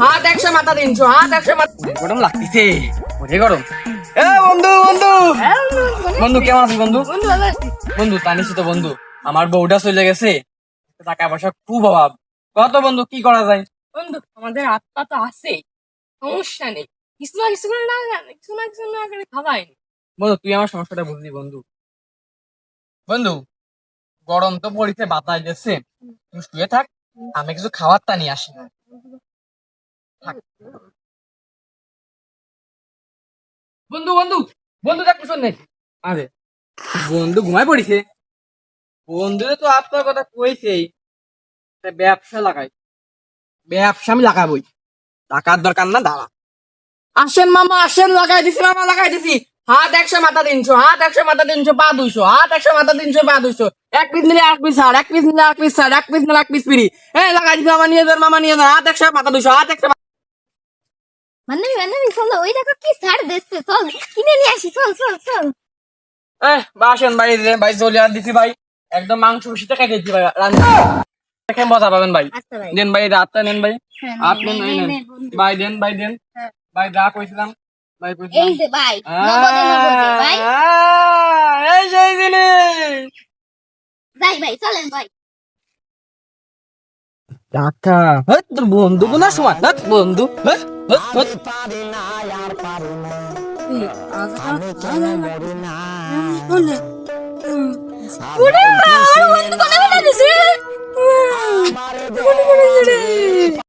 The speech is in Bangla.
হাত 100 মাথা 300, হাত 100 মাথা। গরম লাগতেছে, ওরে গরম। এ বন্ধু বন্ধু বন্ধু কেমন আছিস বন্ধু? বন্ধু জানিস তো বন্ধু, আমার বউটা চলে গেছে, টাকা পয়সা খুব অভাব। কত বন্ধু কি করা যায়? বন্ধু আমাদের আত্মা তো আছে, সমস্যা নেই। কিছু না কিছু করে কিছু না কিছু না করে খাওয়াই। বন্ধু তুই আমার সমস্যাটা বুঝলি বন্ধু। বন্ধু গরম তো পড়িতে, বাতাস দিচ্ছে, তুই শুয়ে থাক, আমি কিছু খাবার তা নিয়ে আসি। থাক। বন্ধু বন্ধু বন্ধু দেখ কুশন নেই। আরে বন্ধু ঘুমায় পড়িছে। বন্ধু তো আপনার কথা কইছেই, একটা ব্যবসা লাগাই, ব্যবসা আমি লাগাবই, টাকার দরকার না, দাঁড়া। আসেন মামা আসেন, লাগাই দিছি মামা, লাগাই দিছি। হাত 100 মাথা 300, হাত 100 মাথা 300, পা 200, হাত 100 মাথা 300, পা 200। এক পিস নিলে এক পিস ছাড়, এক পিস নিলে এক পিস ছাড়, এক পিস নিলে এক পিস ফ্রি। হ্যাঁ লাগাই দিছি মামা, নিয়ে যান মামা, নিয়ে যান। হাত 100 মাথা 200, হাত 100। বান্ধবী বান্ধবী চলো, ওই দেখো কি ছাড় দিচ্ছে, চল কিনে নিয়ে আসি, চল চল চল। আসেন ভাই, ভাই চলে আর দিছি ভাই, একদম মাংস বেশিতে খাই দিচ্ছি ভাই, রান্না দেখে মজা পাবেন ভাই। আচ্ছা ভাই। দেন ভাই রাতটা নেন ভাই, হ্যাঁ, হাত নে, নেন, নে, এই নেন নে, বন্ধু। ভাই, দেন ভাই দেন হ্যাঁ। ভাই, যা কইছিলাম ভাই, এই কইছিলাম। যে ভাই, নগদে নগদে ভাই। এই সেই জিনিস যাই ভাই, চলেন ভাই। টাকা, তোর বন্ধু গুনার সময়, বন্ধু ওরে, আমার বন্ধু কোনে ফেলে দিছে। কোনে ফেলে দিছে রে।